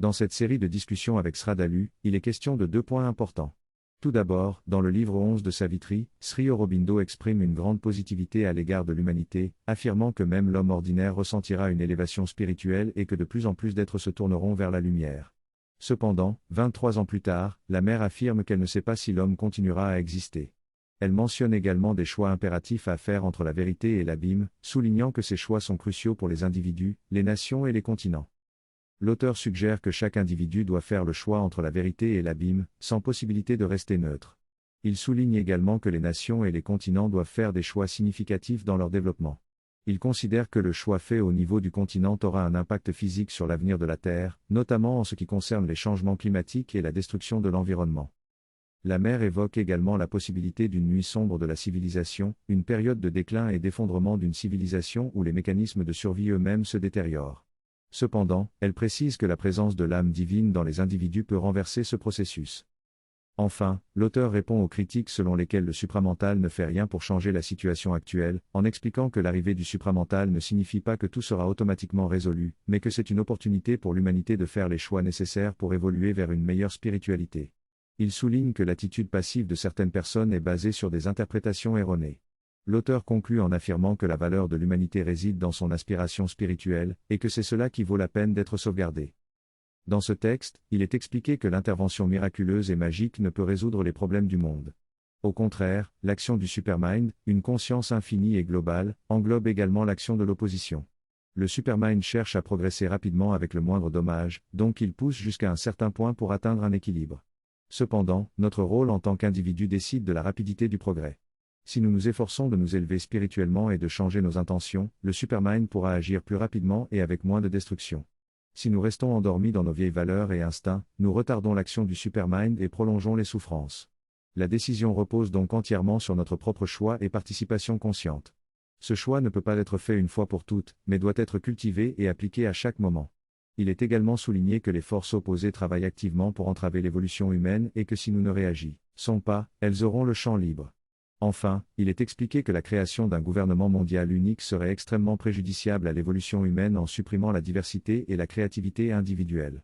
Dans cette série de discussions avec Sradalu, il est question de deux points importants. Tout d'abord, dans le livre 11 de Savitri, Sri Aurobindo exprime une grande positivité à l'égard de l'humanité, affirmant que même l'homme ordinaire ressentira une élévation spirituelle et que de plus en plus d'êtres se tourneront vers la lumière. Cependant, 23 ans plus tard, la mère affirme qu'elle ne sait pas si l'homme continuera à exister. Elle mentionne également des choix impératifs à faire entre la vérité et l'abîme, soulignant que ces choix sont cruciaux pour les individus, les nations et les continents. L'auteur suggère que chaque individu doit faire le choix entre la vérité et l'abîme, sans possibilité de rester neutre. Il souligne également que les nations et les continents doivent faire des choix significatifs dans leur développement. Il considère que le choix fait au niveau du continent aura un impact physique sur l'avenir de la Terre, notamment en ce qui concerne les changements climatiques et la destruction de l'environnement. La mère évoque également la possibilité d'une nuit sombre de la civilisation, une période de déclin et d'effondrement d'une civilisation où les mécanismes de survie eux-mêmes se détériorent. Cependant, elle précise que la présence de l'âme divine dans les individus peut renverser ce processus. Enfin, l'auteur répond aux critiques selon lesquelles le supramental ne fait rien pour changer la situation actuelle, en expliquant que l'arrivée du supramental ne signifie pas que tout sera automatiquement résolu, mais que c'est une opportunité pour l'humanité de faire les choix nécessaires pour évoluer vers une meilleure spiritualité. Il souligne que l'attitude passive de certaines personnes est basée sur des interprétations erronées. L'auteur conclut en affirmant que la valeur de l'humanité réside dans son aspiration spirituelle, et que c'est cela qui vaut la peine d'être sauvegardé. Dans ce texte, il est expliqué que l'intervention miraculeuse et magique ne peut résoudre les problèmes du monde. Au contraire, l'action du supermind, une conscience infinie et globale, englobe également l'action de l'opposition. Le supermind cherche à progresser rapidement avec le moindre dommage, donc il pousse jusqu'à un certain point pour atteindre un équilibre. Cependant, notre rôle en tant qu'individu décide de la rapidité du progrès. Si nous nous efforçons de nous élever spirituellement et de changer nos intentions, le supermind pourra agir plus rapidement et avec moins de destruction. Si nous restons endormis dans nos vieilles valeurs et instincts, nous retardons l'action du supermind et prolongeons les souffrances. La décision repose donc entièrement sur notre propre choix et participation consciente. Ce choix ne peut pas être fait une fois pour toutes, mais doit être cultivé et appliqué à chaque moment. Il est également souligné que les forces opposées travaillent activement pour entraver l'évolution humaine et que si nous ne réagissons pas, elles auront le champ libre. Enfin, il est expliqué que la création d'un gouvernement mondial unique serait extrêmement préjudiciable à l'évolution humaine en supprimant la diversité et la créativité individuelle.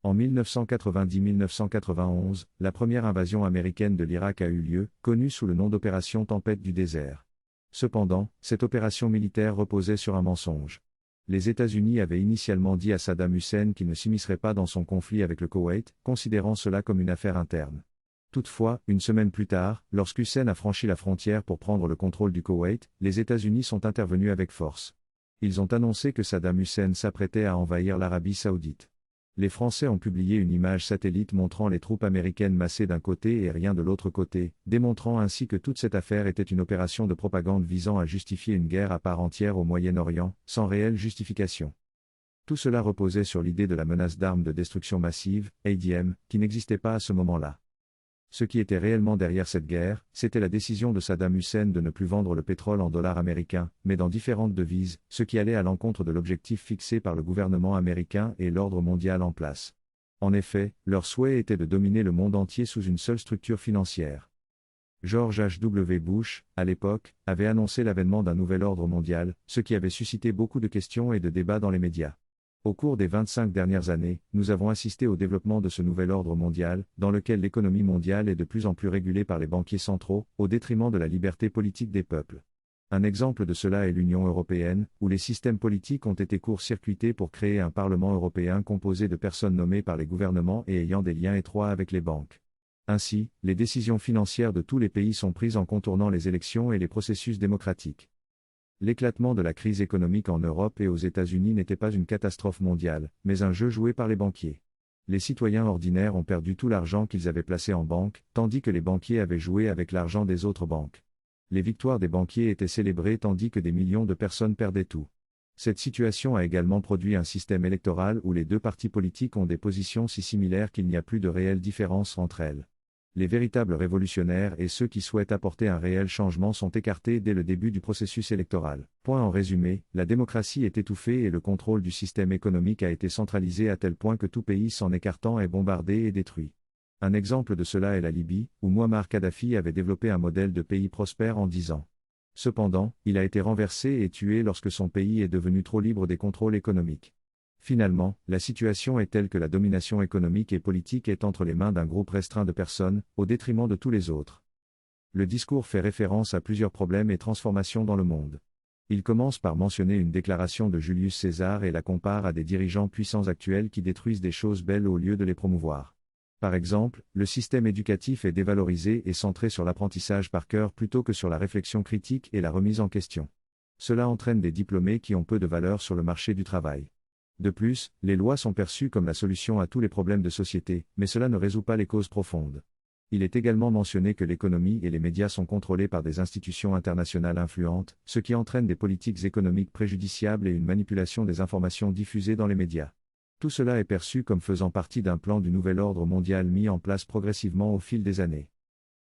En 1990-1991, la première invasion américaine de l'Irak a eu lieu, connue sous le nom d'opération Tempête du désert. Cependant, cette opération militaire reposait sur un mensonge. Les États-Unis avaient initialement dit à Saddam Hussein qu'il ne s'immiscerait pas dans son conflit avec le Koweït, considérant cela comme une affaire interne. Toutefois, une semaine plus tard, lorsqu'Hussein a franchi la frontière pour prendre le contrôle du Koweït, les États-Unis sont intervenus avec force. Ils ont annoncé que Saddam Hussein s'apprêtait à envahir l'Arabie Saoudite. Les Français ont publié une image satellite montrant les troupes américaines massées d'un côté et rien de l'autre côté, démontrant ainsi que toute cette affaire était une opération de propagande visant à justifier une guerre à part entière au Moyen-Orient, sans réelle justification. Tout cela reposait sur l'idée de la menace d'armes de destruction massive, ADM, qui n'existait pas à ce moment-là. Ce qui était réellement derrière cette guerre, c'était la décision de Saddam Hussein de ne plus vendre le pétrole en dollars américains, mais dans différentes devises, ce qui allait à l'encontre de l'objectif fixé par le gouvernement américain et l'ordre mondial en place. En effet, leur souhait était de dominer le monde entier sous une seule structure financière. George H.W. Bush, à l'époque, avait annoncé l'avènement d'un nouvel ordre mondial, ce qui avait suscité beaucoup de questions et de débats dans les médias. Au cours des 25 dernières années, nous avons assisté au développement de ce nouvel ordre mondial, dans lequel l'économie mondiale est de plus en plus régulée par les banquiers centraux, au détriment de la liberté politique des peuples. Un exemple de cela est l'Union européenne, où les systèmes politiques ont été court-circuités pour créer un Parlement européen composé de personnes nommées par les gouvernements et ayant des liens étroits avec les banques. Ainsi, les décisions financières de tous les pays sont prises en contournant les élections et les processus démocratiques. L'éclatement de la crise économique en Europe et aux États-Unis n'était pas une catastrophe mondiale, mais un jeu joué par les banquiers. Les citoyens ordinaires ont perdu tout l'argent qu'ils avaient placé en banque, tandis que les banquiers avaient joué avec l'argent des autres banques. Les victoires des banquiers étaient célébrées tandis que des millions de personnes perdaient tout. Cette situation a également produit un système électoral où les deux partis politiques ont des positions si similaires qu'il n'y a plus de réelle différence entre elles. Les véritables révolutionnaires et ceux qui souhaitent apporter un réel changement sont écartés dès le début du processus électoral. En résumé, la démocratie est étouffée et le contrôle du système économique a été centralisé à tel point que tout pays s'en écartant est bombardé et détruit. Un exemple de cela est la Libye, où Muammar Kadhafi avait développé un modèle de pays prospère en 10 ans. Cependant, il a été renversé et tué lorsque son pays est devenu trop libre des contrôles économiques. Finalement, la situation est telle que la domination économique et politique est entre les mains d'un groupe restreint de personnes, au détriment de tous les autres. Le discours fait référence à plusieurs problèmes et transformations dans le monde. Il commence par mentionner une déclaration de Julius César et la compare à des dirigeants puissants actuels qui détruisent des choses belles au lieu de les promouvoir. Par exemple, le système éducatif est dévalorisé et centré sur l'apprentissage par cœur plutôt que sur la réflexion critique et la remise en question. Cela entraîne des diplômés qui ont peu de valeur sur le marché du travail. De plus, les lois sont perçues comme la solution à tous les problèmes de société, mais cela ne résout pas les causes profondes. Il est également mentionné que l'économie et les médias sont contrôlés par des institutions internationales influentes, ce qui entraîne des politiques économiques préjudiciables et une manipulation des informations diffusées dans les médias. Tout cela est perçu comme faisant partie d'un plan du nouvel ordre mondial mis en place progressivement au fil des années.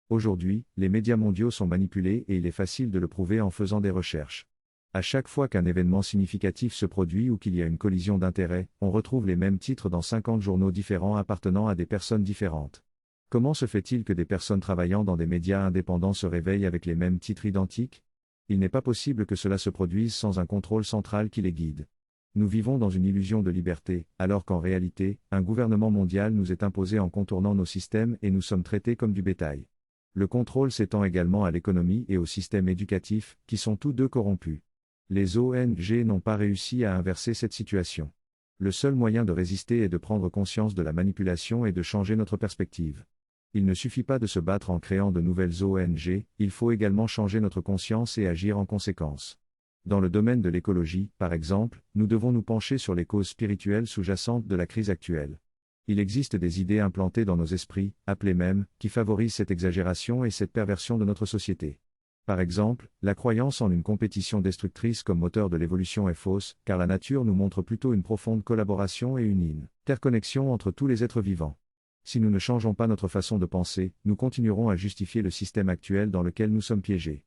Aujourd'hui, les médias mondiaux sont manipulés et il est facile de le prouver en faisant des recherches. À chaque fois qu'un événement significatif se produit ou qu'il y a une collision d'intérêts, on retrouve les mêmes titres dans 50 journaux différents appartenant à des personnes différentes. Comment se fait-il que des personnes travaillant dans des médias indépendants se réveillent avec les mêmes titres identiques ? Il n'est pas possible que cela se produise sans un contrôle central qui les guide. Nous vivons dans une illusion de liberté, alors qu'en réalité, un gouvernement mondial nous est imposé en contournant nos systèmes et nous sommes traités comme du bétail. Le contrôle s'étend également à l'économie et au système éducatif, qui sont tous deux corrompus. Les ONG n'ont pas réussi à inverser cette situation. Le seul moyen de résister est de prendre conscience de la manipulation et de changer notre perspective. Il ne suffit pas de se battre en créant de nouvelles ONG, il faut également changer notre conscience et agir en conséquence. Dans le domaine de l'écologie, par exemple, nous devons nous pencher sur les causes spirituelles sous-jacentes de la crise actuelle. Il existe des idées implantées dans nos esprits, appelées mèmes, qui favorisent cette exagération et cette perversion de notre société. Par exemple, la croyance en une compétition destructrice comme moteur de l'évolution est fausse, car la nature nous montre plutôt une profonde collaboration et une interconnexion entre tous les êtres vivants. Si nous ne changeons pas notre façon de penser, nous continuerons à justifier le système actuel dans lequel nous sommes piégés.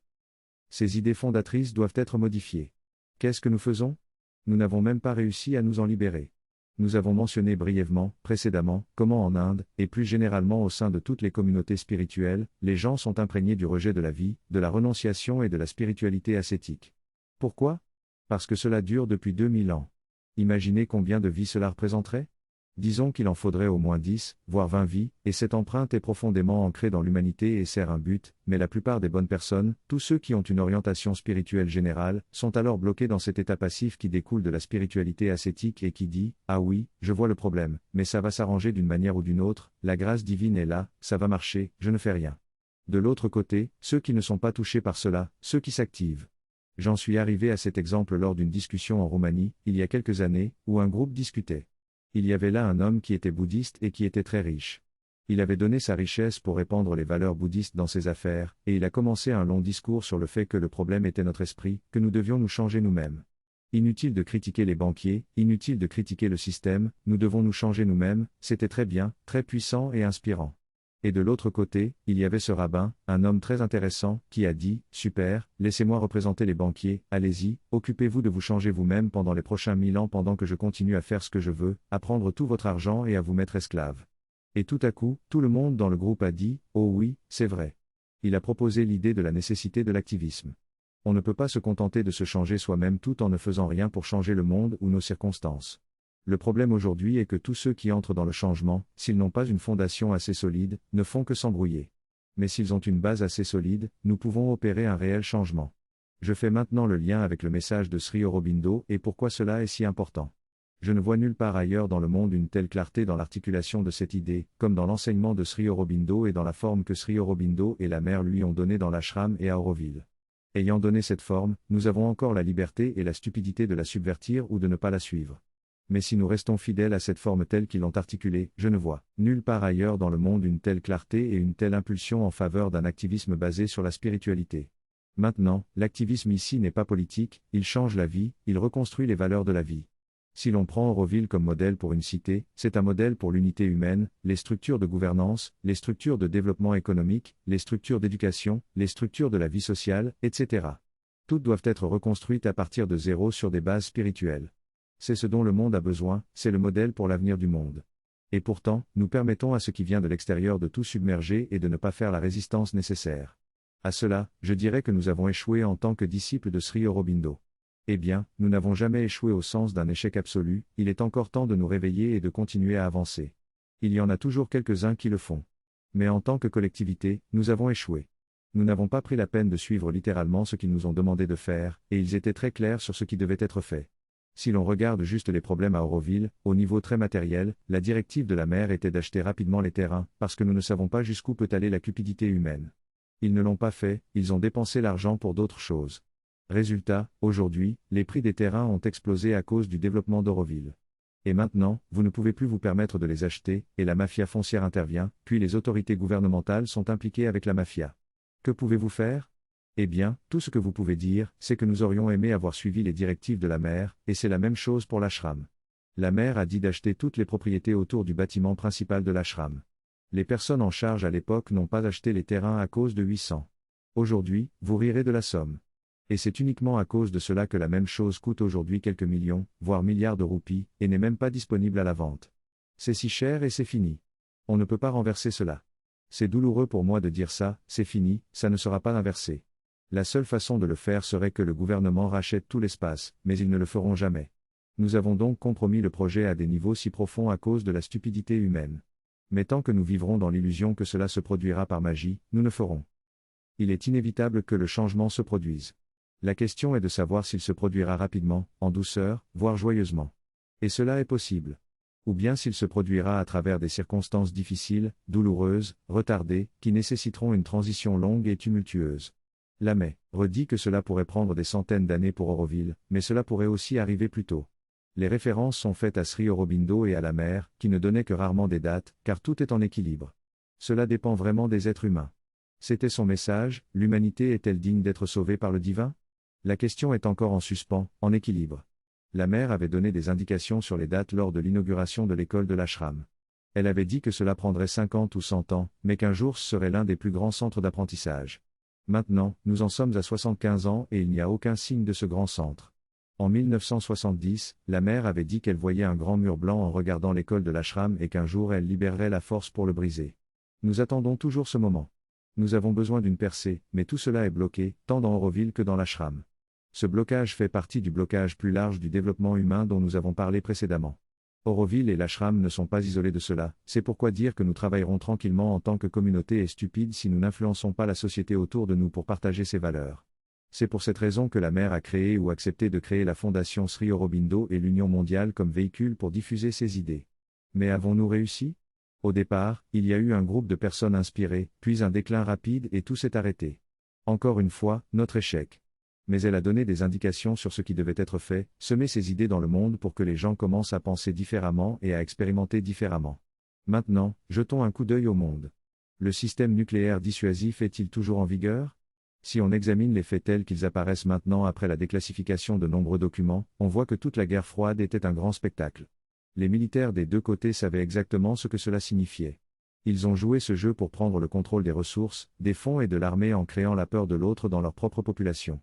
Ces idées fondatrices doivent être modifiées. Qu'est-ce que nous faisons ? Nous n'avons même pas réussi à nous en libérer. Nous avons mentionné brièvement, précédemment, comment en Inde, et plus généralement au sein de toutes les communautés spirituelles, les gens sont imprégnés du rejet de la vie, de la renonciation et de la spiritualité ascétique. Pourquoi ? Parce que cela dure depuis 2000 ans. Imaginez combien de vies cela représenterait ? Disons qu'il en faudrait au moins 10, voire 20 vies, et cette empreinte est profondément ancrée dans l'humanité et sert un but, mais la plupart des bonnes personnes, tous ceux qui ont une orientation spirituelle générale, sont alors bloqués dans cet état passif qui découle de la spiritualité ascétique et qui dit « Ah oui, je vois le problème, mais ça va s'arranger d'une manière ou d'une autre, la grâce divine est là, ça va marcher, je ne fais rien. » De l'autre côté, ceux qui ne sont pas touchés par cela, ceux qui s'activent. J'en suis arrivé à cet exemple lors d'une discussion en Roumanie, il y a quelques années, où un groupe discutait. Il y avait là un homme qui était bouddhiste et qui était très riche. Il avait donné sa richesse pour répandre les valeurs bouddhistes dans ses affaires, et il a commencé un long discours sur le fait que le problème était notre esprit, que nous devions nous changer nous-mêmes. Inutile de critiquer les banquiers, inutile de critiquer le système, nous devons nous changer nous-mêmes, c'était très bien, très puissant et inspirant. Et de l'autre côté, il y avait ce rabbin, un homme très intéressant, qui a dit « Super, laissez-moi représenter les banquiers, allez-y, occupez-vous de vous changer vous-même pendant les prochains 1000 ans pendant que je continue à faire ce que je veux, à prendre tout votre argent et à vous mettre esclave. » Et tout à coup, tout le monde dans le groupe a dit « Oh oui, c'est vrai. » Il a proposé l'idée de la nécessité de l'activisme. On ne peut pas se contenter de se changer soi-même tout en ne faisant rien pour changer le monde ou nos circonstances. Le problème aujourd'hui est que tous ceux qui entrent dans le changement, s'ils n'ont pas une fondation assez solide, ne font que s'embrouiller. Mais s'ils ont une base assez solide, nous pouvons opérer un réel changement. Je fais maintenant le lien avec le message de Sri Aurobindo et pourquoi cela est si important. Je ne vois nulle part ailleurs dans le monde une telle clarté dans l'articulation de cette idée, comme dans l'enseignement de Sri Aurobindo et dans la forme que Sri Aurobindo et la mère lui ont donnée dans l'ashram et à Auroville. Ayant donné cette forme, nous avons encore la liberté et la stupidité de la subvertir ou de ne pas la suivre. Mais si nous restons fidèles à cette forme telle qu'ils l'ont articulée, je ne vois nulle part ailleurs dans le monde une telle clarté et une telle impulsion en faveur d'un activisme basé sur la spiritualité. Maintenant, l'activisme ici n'est pas politique, il change la vie, il reconstruit les valeurs de la vie. Si l'on prend Auroville comme modèle pour une cité, c'est un modèle pour l'unité humaine, les structures de gouvernance, les structures de développement économique, les structures d'éducation, les structures de la vie sociale, etc. Toutes doivent être reconstruites à partir de zéro sur des bases spirituelles. C'est ce dont le monde a besoin, c'est le modèle pour l'avenir du monde. Et pourtant, nous permettons à ce qui vient de l'extérieur de tout submerger et de ne pas faire la résistance nécessaire. À cela, je dirais que nous avons échoué en tant que disciples de Sri Aurobindo. Eh bien, nous n'avons jamais échoué au sens d'un échec absolu, il est encore temps de nous réveiller et de continuer à avancer. Il y en a toujours quelques-uns qui le font. Mais en tant que collectivité, nous avons échoué. Nous n'avons pas pris la peine de suivre littéralement ce qu'ils nous ont demandé de faire, et ils étaient très clairs sur ce qui devait être fait. Si l'on regarde juste les problèmes à Auroville, au niveau très matériel, la directive de la maire était d'acheter rapidement les terrains, parce que nous ne savons pas jusqu'où peut aller la cupidité humaine. Ils ne l'ont pas fait, ils ont dépensé l'argent pour d'autres choses. Résultat, aujourd'hui, les prix des terrains ont explosé à cause du développement d'Auroville. Et maintenant, vous ne pouvez plus vous permettre de les acheter, et la mafia foncière intervient, puis les autorités gouvernementales sont impliquées avec la mafia. Que pouvez-vous faire? Eh bien, tout ce que vous pouvez dire, c'est que nous aurions aimé avoir suivi les directives de la maire, et c'est la même chose pour l'ashram. La maire a dit d'acheter toutes les propriétés autour du bâtiment principal de l'ashram. Les personnes en charge à l'époque n'ont pas acheté les terrains à cause de 800. Aujourd'hui, vous rirez de la somme. Et c'est uniquement à cause de cela que la même chose coûte aujourd'hui quelques millions, voire milliards de roupies, et n'est même pas disponible à la vente. C'est si cher et c'est fini. On ne peut pas renverser cela. C'est douloureux pour moi de dire ça, c'est fini, ça ne sera pas inversé. La seule façon de le faire serait que le gouvernement rachète tout l'espace, mais ils ne le feront jamais. Nous avons donc compromis le projet à des niveaux si profonds à cause de la stupidité humaine. Mais tant que nous vivrons dans l'illusion que cela se produira par magie, nous ne ferons. Il est inévitable que le changement se produise. La question est de savoir s'il se produira rapidement, en douceur, voire joyeusement. Et cela est possible. Ou bien s'il se produira à travers des circonstances difficiles, douloureuses, retardées, qui nécessiteront une transition longue et tumultueuse. Lamé redit que cela pourrait prendre des centaines d'années pour Auroville, mais cela pourrait aussi arriver plus tôt. Les références sont faites à Sri Aurobindo et à la mer, qui ne donnaient que rarement des dates, car tout est en équilibre. Cela dépend vraiment des êtres humains. C'était son message, l'humanité est-elle digne d'être sauvée par le divin? La question est encore en suspens, en équilibre. La mère avait donné des indications sur les dates lors de l'inauguration de l'école de l'ashram. Elle avait dit que cela prendrait 50 ou 100 ans, mais qu'un jour ce serait l'un des plus grands centres d'apprentissage. Maintenant, nous en sommes à 75 ans et il n'y a aucun signe de ce grand centre. En 1970, la mère avait dit qu'elle voyait un grand mur blanc en regardant l'école de l'ashram et qu'un jour elle libérerait la force pour le briser. Nous attendons toujours ce moment. Nous avons besoin d'une percée, mais tout cela est bloqué, tant dans Auroville que dans l'ashram. Ce blocage fait partie du blocage plus large du développement humain dont nous avons parlé précédemment. Auroville et l'ashram ne sont pas isolés de cela, c'est pourquoi dire que nous travaillerons tranquillement en tant que communauté est stupide si nous n'influençons pas la société autour de nous pour partager ses valeurs. C'est pour cette raison que la mère a créé ou accepté de créer la fondation Sri Aurobindo et l'Union mondiale comme véhicule pour diffuser ses idées. Mais avons-nous réussi? Au départ, il y a eu un groupe de personnes inspirées, puis un déclin rapide et tout s'est arrêté. Encore une fois, notre échec. Mais elle a donné des indications sur ce qui devait être fait, semer ses idées dans le monde pour que les gens commencent à penser différemment et à expérimenter différemment. Maintenant, jetons un coup d'œil au monde. Le système nucléaire dissuasif est-il toujours en vigueur? Si on examine les faits tels qu'ils apparaissent maintenant après la déclassification de nombreux documents, on voit que toute la guerre froide était un grand spectacle. Les militaires des deux côtés savaient exactement ce que cela signifiait. Ils ont joué ce jeu pour prendre le contrôle des ressources, des fonds et de l'armée en créant la peur de l'autre dans leur propre population.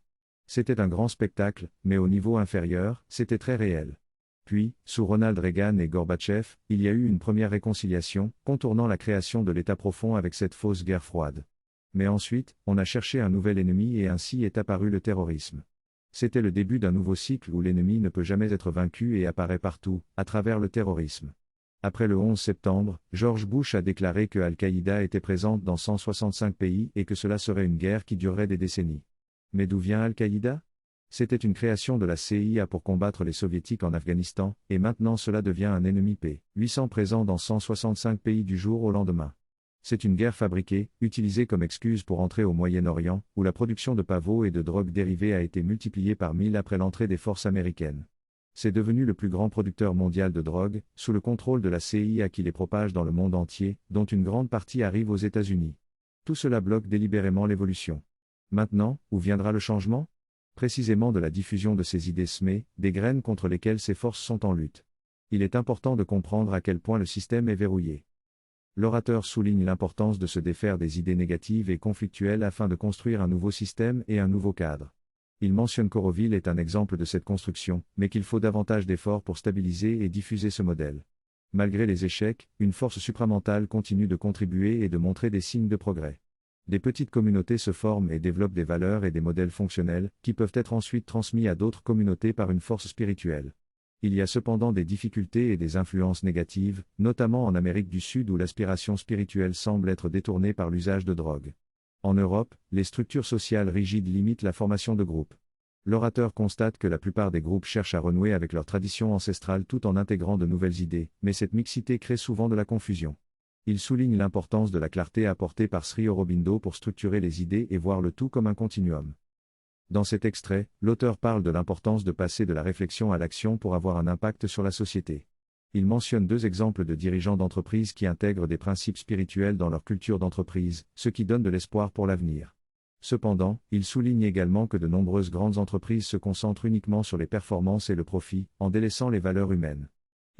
C'était un grand spectacle, mais au niveau inférieur, c'était très réel. Puis, sous Ronald Reagan et Gorbatchev, il y a eu une première réconciliation, contournant la création de l'État profond avec cette fausse guerre froide. Mais ensuite, on a cherché un nouvel ennemi et ainsi est apparu le terrorisme. C'était le début d'un nouveau cycle où l'ennemi ne peut jamais être vaincu et apparaît partout, à travers le terrorisme. Après le 11 septembre, George Bush a déclaré que Al-Qaïda était présente dans 165 pays et que cela serait une guerre qui durerait des décennies. Mais d'où vient Al-Qaïda? C'était une création de la CIA pour combattre les soviétiques en Afghanistan, et maintenant cela devient un ennemi P-800 présent dans 165 pays du jour au lendemain. C'est une guerre fabriquée, utilisée comme excuse pour entrer au Moyen-Orient, où la production de pavots et de drogues dérivées a été multipliée par 1000 après l'entrée des forces américaines. C'est devenu le plus grand producteur mondial de drogue, sous le contrôle de la CIA qui les propage dans le monde entier, dont une grande partie arrive aux États-Unis. Tout cela bloque délibérément l'évolution. Maintenant, où viendra le changement? Précisément de la diffusion de ces idées semées, des graines contre lesquelles ces forces sont en lutte. Il est important de comprendre à quel point le système est verrouillé. L'orateur souligne l'importance de se défaire des idées négatives et conflictuelles afin de construire un nouveau système et un nouveau cadre. Il mentionne qu'Auroville est un exemple de cette construction, mais qu'il faut davantage d'efforts pour stabiliser et diffuser ce modèle. Malgré les échecs, une force supramentale continue de contribuer et de montrer des signes de progrès. Des petites communautés se forment et développent des valeurs et des modèles fonctionnels, qui peuvent être ensuite transmis à d'autres communautés par une force spirituelle. Il y a cependant des difficultés et des influences négatives, notamment en Amérique du Sud où l'aspiration spirituelle semble être détournée par l'usage de drogue. En Europe, les structures sociales rigides limitent la formation de groupes. L'orateur constate que la plupart des groupes cherchent à renouer avec leurs traditions ancestrales tout en intégrant de nouvelles idées, mais cette mixité crée souvent de la confusion. Il souligne l'importance de la clarté apportée par Sri Aurobindo pour structurer les idées et voir le tout comme un continuum. Dans cet extrait, l'auteur parle de l'importance de passer de la réflexion à l'action pour avoir un impact sur la société. Il mentionne 2 exemples de dirigeants d'entreprises qui intègrent des principes spirituels dans leur culture d'entreprise, ce qui donne de l'espoir pour l'avenir. Cependant, il souligne également que de nombreuses grandes entreprises se concentrent uniquement sur les performances et le profit, en délaissant les valeurs humaines.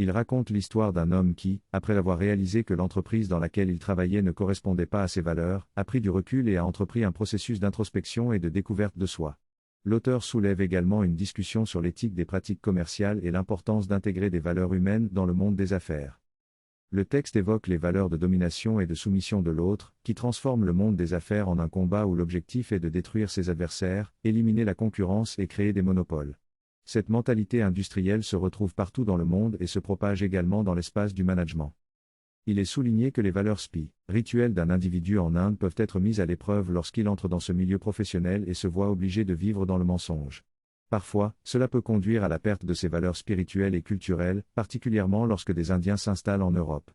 Il raconte l'histoire d'un homme qui, après avoir réalisé que l'entreprise dans laquelle il travaillait ne correspondait pas à ses valeurs, a pris du recul et a entrepris un processus d'introspection et de découverte de soi. L'auteur soulève également une discussion sur l'éthique des pratiques commerciales et l'importance d'intégrer des valeurs humaines dans le monde des affaires. Le texte évoque les valeurs de domination et de soumission de l'autre, qui transforment le monde des affaires en un combat où l'objectif est de détruire ses adversaires, éliminer la concurrence et créer des monopoles. Cette mentalité industrielle se retrouve partout dans le monde et se propage également dans l'espace du management. Il est souligné que les valeurs spirituelles d'un individu en Inde peuvent être mises à l'épreuve lorsqu'il entre dans ce milieu professionnel et se voit obligé de vivre dans le mensonge. Parfois, cela peut conduire à la perte de ses valeurs spirituelles et culturelles, particulièrement lorsque des Indiens s'installent en Europe.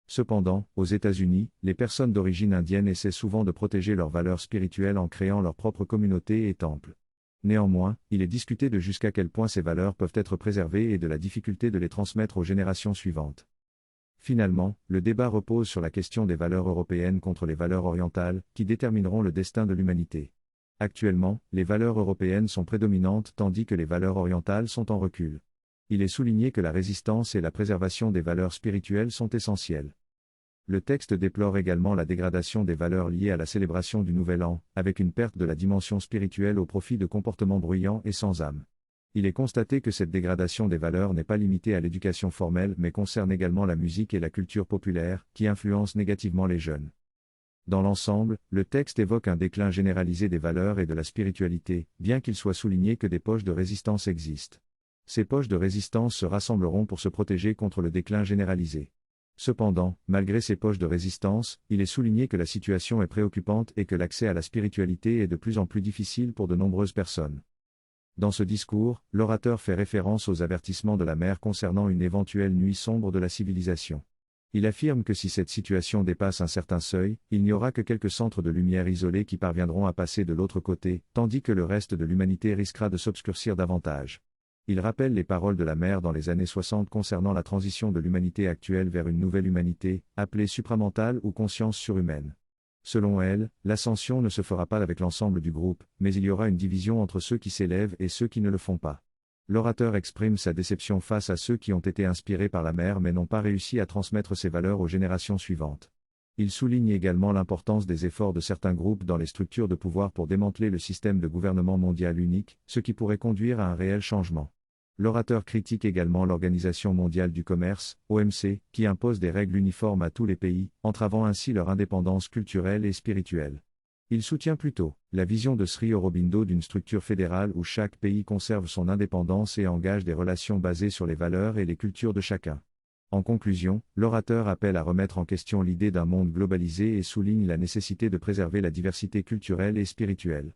Cependant, aux États-Unis, les personnes d'origine indienne essaient souvent de protéger leurs valeurs spirituelles en créant leur propre communauté et temple. Néanmoins, il est discuté de jusqu'à quel point ces valeurs peuvent être préservées et de la difficulté de les transmettre aux générations suivantes. Finalement, le débat repose sur la question des valeurs européennes contre les valeurs orientales, qui détermineront le destin de l'humanité. Actuellement, les valeurs européennes sont prédominantes tandis que les valeurs orientales sont en recul. Il est souligné que la résistance et la préservation des valeurs spirituelles sont essentielles. Le texte déplore également la dégradation des valeurs liées à la célébration du Nouvel An, avec une perte de la dimension spirituelle au profit de comportements bruyants et sans âme. Il est constaté que cette dégradation des valeurs n'est pas limitée à l'éducation formelle mais concerne également la musique et la culture populaire, qui influencent négativement les jeunes. Dans l'ensemble, le texte évoque un déclin généralisé des valeurs et de la spiritualité, bien qu'il soit souligné que des poches de résistance existent. Ces poches de résistance se rassembleront pour se protéger contre le déclin généralisé. Cependant, malgré ces poches de résistance, il est souligné que la situation est préoccupante et que l'accès à la spiritualité est de plus en plus difficile pour de nombreuses personnes. Dans ce discours, l'orateur fait référence aux avertissements de la mer concernant une éventuelle nuit sombre de la civilisation. Il affirme que si cette situation dépasse un certain seuil, il n'y aura que quelques centres de lumière isolés qui parviendront à passer de l'autre côté, tandis que le reste de l'humanité risquera de s'obscurcir davantage. Il rappelle les paroles de la mère dans les années 60 concernant la transition de l'humanité actuelle vers une nouvelle humanité, appelée supramentale ou conscience surhumaine. Selon elle, l'ascension ne se fera pas avec l'ensemble du groupe, mais il y aura une division entre ceux qui s'élèvent et ceux qui ne le font pas. L'orateur exprime sa déception face à ceux qui ont été inspirés par la mère mais n'ont pas réussi à transmettre ces valeurs aux générations suivantes. Il souligne également l'importance des efforts de certains groupes dans les structures de pouvoir pour démanteler le système de gouvernement mondial unique, ce qui pourrait conduire à un réel changement. L'orateur critique également l'Organisation mondiale du commerce, OMC, qui impose des règles uniformes à tous les pays, entravant ainsi leur indépendance culturelle et spirituelle. Il soutient plutôt la vision de Sri Aurobindo d'une structure fédérale où chaque pays conserve son indépendance et engage des relations basées sur les valeurs et les cultures de chacun. En conclusion, l'orateur appelle à remettre en question l'idée d'un monde globalisé et souligne la nécessité de préserver la diversité culturelle et spirituelle.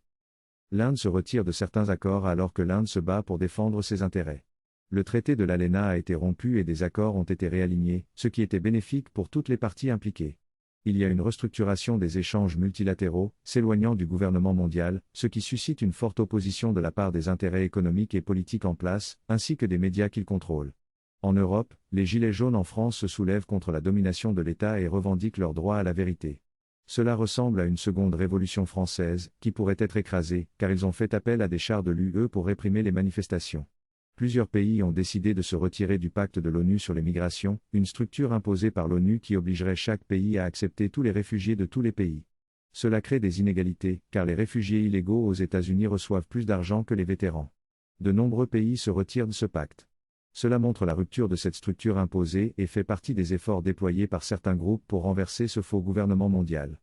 L'Inde se retire de certains accords alors que l'Inde se bat pour défendre ses intérêts. Le traité de l'ALENA a été rompu et des accords ont été réalignés, ce qui était bénéfique pour toutes les parties impliquées. Il y a une restructuration des échanges multilatéraux, s'éloignant du gouvernement mondial, ce qui suscite une forte opposition de la part des intérêts économiques et politiques en place, ainsi que des médias qu'ils contrôlent. En Europe, les Gilets jaunes en France se soulèvent contre la domination de l'État et revendiquent leur droit à la vérité. Cela ressemble à une seconde révolution française, qui pourrait être écrasée, car ils ont fait appel à des chars de l'UE pour réprimer les manifestations. Plusieurs pays ont décidé de se retirer du pacte de l'ONU sur les migrations, une structure imposée par l'ONU qui obligerait chaque pays à accepter tous les réfugiés de tous les pays. Cela crée des inégalités, car les réfugiés illégaux aux États-Unis reçoivent plus d'argent que les vétérans. De nombreux pays se retirent de ce pacte. Cela montre la rupture de cette structure imposée et fait partie des efforts déployés par certains groupes pour renverser ce faux gouvernement mondial.